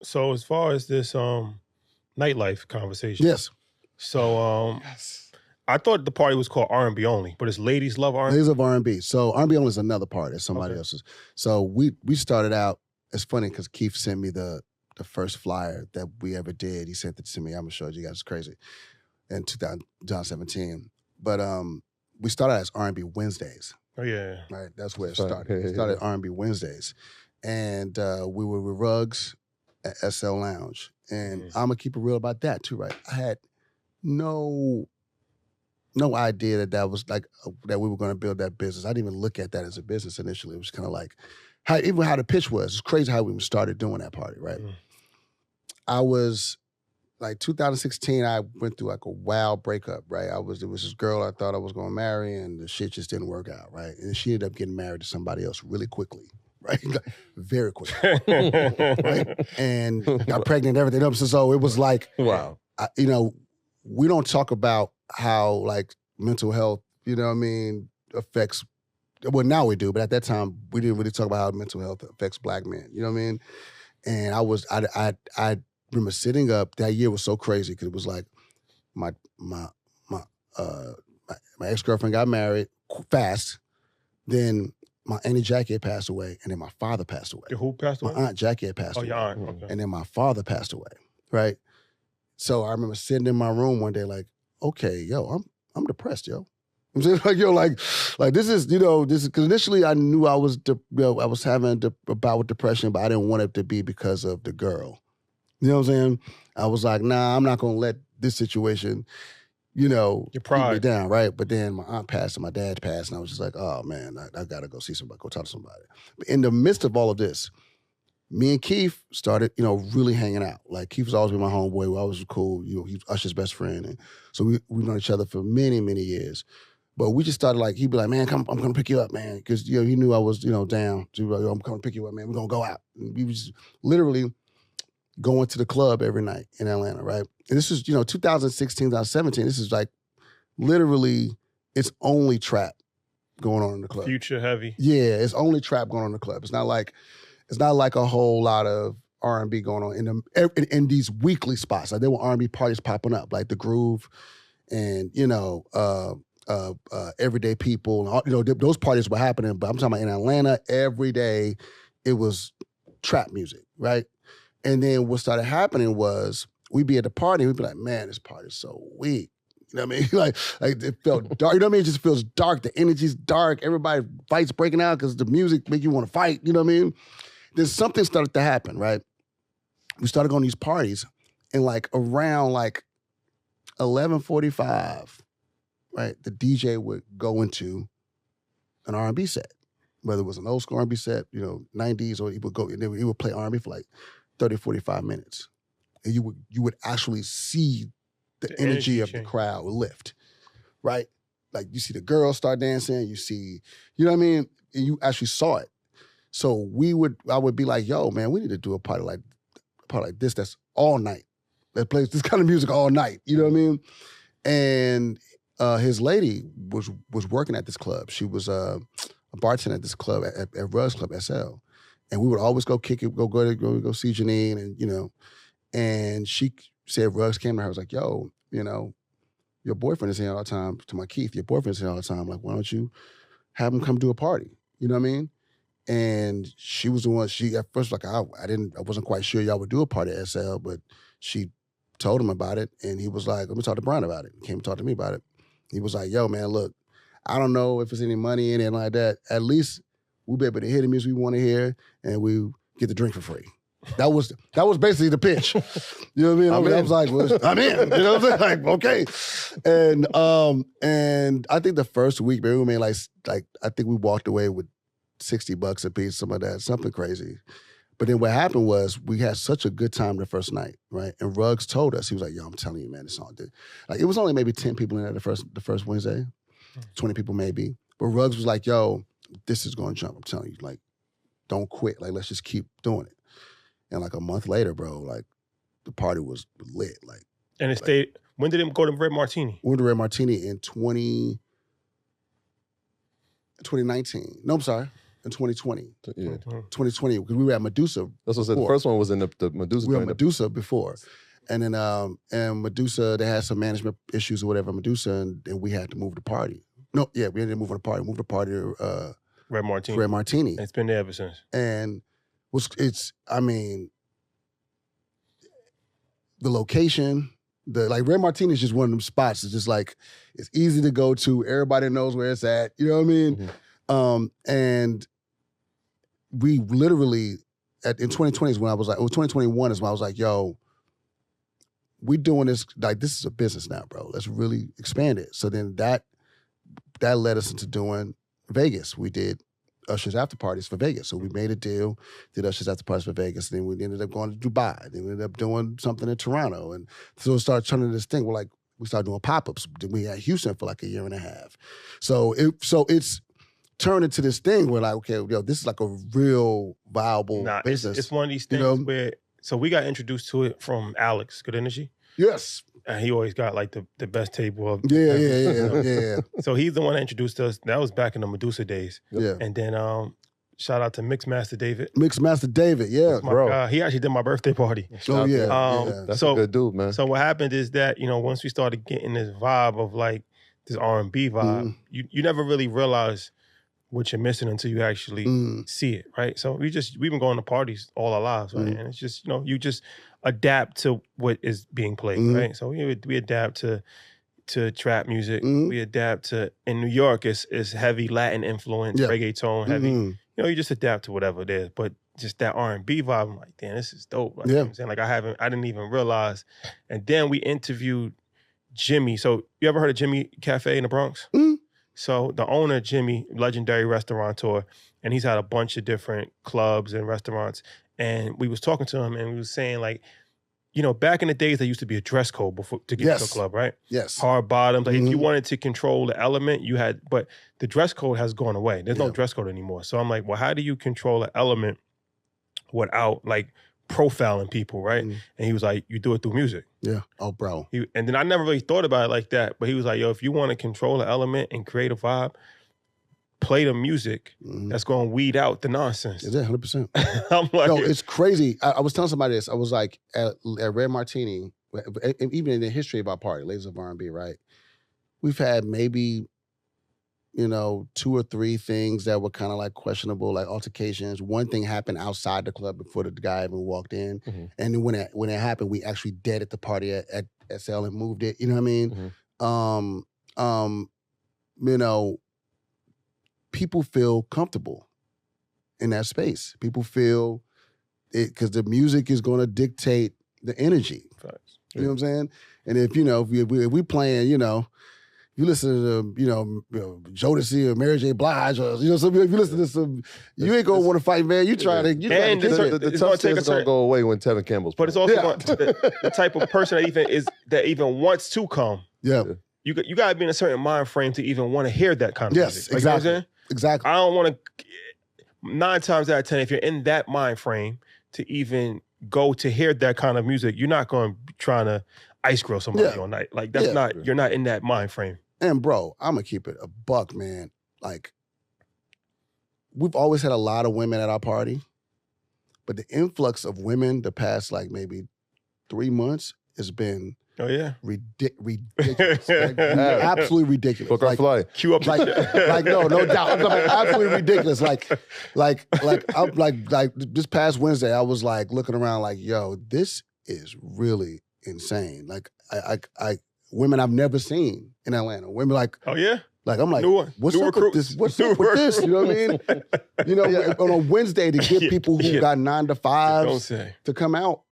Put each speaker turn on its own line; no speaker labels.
So as far as this nightlife conversation.
Yes.
So
Yes.
I thought the party was called R&B Only, but it's Ladies Love R&B.
Ladies of R&B. So R&B Only is another part. It's somebody else's. So we started out, it's funny because Keith sent me the first flyer that we ever did. He sent it to me. I'm going to show you guys. It's crazy. In 2017. But we started as R&B Wednesdays.
Oh, yeah.
Right? That's where it started. It started R&B Wednesdays. And we were with Ruggs at SL Lounge. And I'm going to keep it real about that too, right? I had no idea that was like, that we were going to build that business. I didn't even look at that as a business initially. It was kind of like, how the pitch was. It's crazy how we even started doing that party, right? I was, like 2016, I went through like a wild breakup, right? There was this girl I thought I was going to marry and the shit just didn't work out, right? And she ended up getting married to somebody else really quickly, right? Very quickly, right? And got pregnant and everything else. So it was like,
wow.
We don't talk about how like mental health, affects, well, now we do, but at that time, we didn't really talk about how mental health affects Black men, you know what I mean? And I remember sitting up, that year was so crazy because it was like my ex-girlfriend got married fast, then my Auntie Jackie had passed away, and then my father passed away.
Who passed away?
My Aunt Jackie had passed away.
Oh, your aunt, okay.
And then my father passed away, right? So I remember sitting in my room one day like, okay, yo, I'm depressed, yo. I'm saying like, yo, like this is, because initially I knew I was having a bout with depression, but I didn't want it to be because of the girl. You know what I'm saying? I was like, nah, I'm not going to let this situation,
your pride
keep me down, right? But then my aunt passed and my dad passed, and I was just like, oh, man, I got to go see somebody, go talk to somebody. But in the midst of all of this, me and Keith started, really hanging out. Like, Keith was always been my homeboy. We always was cool. He was Usher's best friend. And so we've known each other for many, many years. But we just started like, he'd be like, man, come, I'm going to pick you up, man. Because, he knew I was, down. So he was like, I'm coming to pick you up, man. We're going to go out. And we was literally going to the club every night in Atlanta, right? And this was, 2016, 2017. This is like literally, it's only trap going on in the club.
Future heavy.
Yeah, it's only trap going on in the club. It's not like a whole lot of R&B going on in these weekly spots. Like there were R&B parties popping up, like The Groove and, Everyday People. And all, those parties were happening, but I'm talking about in Atlanta, every day it was trap music, right? And then what started happening was we'd be at the party, we'd be like, man, this party's so weak. You know what I mean? like it felt dark. You know what I mean? It just feels dark. The energy's dark. Everybody fights breaking out because the music make you want to fight. You know what I mean? Then something started to happen, right? We started going to these parties, and like around like 11:45, right, the DJ would go into an R&B set, whether it was an old school R&B set, 90s, or he would play R&B for like 30, 45 minutes. And you would actually see the energy of the crowd lift, right? Like you see the girls start dancing, you see, you know what I mean? And you actually saw it. So I would be like, yo, man, we need to do a party like this that's all night. That plays this kind of music all night. You know what I mean? And his lady was working at this club. She was a bartender at this club at Ruggs Club SL. And we would always go kick it, go see Janine, and and she said Ruggs came to her, was like, yo, your boyfriend is here all the time. To my Keith, your boyfriend's here all the time. Like, why don't you have him come do a party? You know what I mean? And she was the one, at first, like, I wasn't quite sure y'all would do a party at SL, but she told him about it, and he was like, let me talk to Brian about it. He came to talk to me about it. He was like, yo, man, look, I don't know if there's any money in it like that. At least we'll be able to hear the music we want to hear, and we get the drink for free. That was basically the pitch. You know what I mean? I was like, well, I'm in. You know what I'm saying? Like, okay. And I think the first week, maybe we made like I think we walked away with $60 a piece, something crazy. But then what happened was we had such a good time the first night, right? And Ruggs told us, he was like, yo, I'm telling you, man, this song did. Like, it was only maybe 10 people in there the first Wednesday, 20 people maybe. But Ruggs was like, yo, this is going to jump. I'm telling you, like, don't quit. Like, let's just keep doing it. And like a month later, bro, like the party was lit. Like,
and it stayed. When did it go to Red Martini?
We went to Red Martini in 2019. No, I'm sorry. in 2020.
Yeah.
2020, because we were at Medusa.
That's what I said. The first one was in the Medusa.
We were at Medusa before. And then and Medusa, they had some management issues or whatever, Medusa, and we had to move the party. No, yeah, we ended up moving the party. Moved the party to
Red Martini.
Red Martini.
It's been there ever since.
And the location, like Red Martini is just one of them spots. It's just like, it's easy to go to. Everybody knows where it's at. You know what I mean? Mm-hmm. And we literally, in 2020 is when I was like, 2021 is when I was like, yo, we doing this, like this is a business now, bro. Let's really expand it. So then that led us into doing Vegas. We did Usher's after parties for Vegas. So we made a deal, did Usher's after parties for Vegas. Then we ended up going to Dubai. Then we ended up doing something in Toronto. And so it started turning this thing where we started doing pop-ups. Then we had Houston for like a year and a half. So it's turned into this thing where like, okay, yo, this is like a real viable business.
It's one of these things where, so we got introduced to it from Alex, Good Energy.
Yes.
And he always got like the best table of
Yeah.
So he's the one that introduced us. That was back in the Medusa days.
Yeah.
And then shout out to Mixmaster David.
Mixmaster David, yeah.
Bro. He actually did my birthday party.
That's a good dude, man.
So what happened is that, once we started getting this vibe of like this R&B vibe, you never really realize what you're missing until you actually see it, right? So we've been going to parties all our lives, right? And it's just, you just adapt to what is being played, right? So we adapt to trap music. We adapt to, in New York, it's heavy Latin influence, reggaeton, heavy. You just adapt to whatever it is. But just that R&B vibe, I'm like, damn, this is dope. Like, you know what I'm saying? Like I didn't even realize. And then we interviewed Jimmy. So you ever heard of Jimmy Cafe in the Bronx? So the owner, Jimmy, legendary restaurateur, and he's had a bunch of different clubs and restaurants. And we was talking to him and we was saying like, back in the days, there used to be a dress code to get to a club, right?
Yes.
Hard bottoms. Like if you wanted to control the element, you had, but the dress code has gone away. There's no dress code anymore. So I'm like, well, how do you control an element without like profiling people, right? And he was like, you do it through music.
Yeah. Oh, bro.
And then I never really thought about it like that, but he was like, yo, if you want to control the element and create a vibe, play the music that's going to weed out the nonsense.
Yeah, 100%.
I'm like,
yo, it's crazy. I was telling somebody this. I was like, at Red Martini, even in the history of our party, Ladies of R&B, right? We've had maybe, 2 or 3 things that were kind of like questionable, like altercations. One thing happened outside the club before the guy even walked in. And then when it happened, we actually deaded the party at SL and moved it. You know what I mean? People feel comfortable in that space. People feel it because the music is going to dictate the energy.
Facts.
You know what I'm saying? And if we playing, you listen to Jodeci or Mary J. Blige or if you listen to some, you ain't gonna want to fight, man. You try to.
The tough things don't go away when Tevin Campbell's.
But it's also the type of person that even wants to come.
Yeah.
You gotta be in a certain mind frame to even want to hear that kind of music.
Yes, exactly. You know what I'm saying? Exactly.
I don't want to. 9 times out of 10, if you're in that mind frame to even go to hear that kind of music, you're not going to be trying to ice grill somebody all night. Like that's not. You're not in that mind frame.
And bro, I'm gonna keep it a buck, man. Like we've always had a lot of women at our party, but the influx of women the past like maybe 3 months has been.
Oh yeah,
ridiculous, absolutely ridiculous.
Book our flight.
Cue up,
no doubt. I'm talking absolutely ridiculous. Like this past Wednesday, I was like looking around, like, yo, this is really insane. Like I women I've never seen in Atlanta. Women like,
oh yeah.
Like I'm like, what's up with this? What's up with this? You know what I mean? On a Wednesday to get people who got 9 to 5s to come out.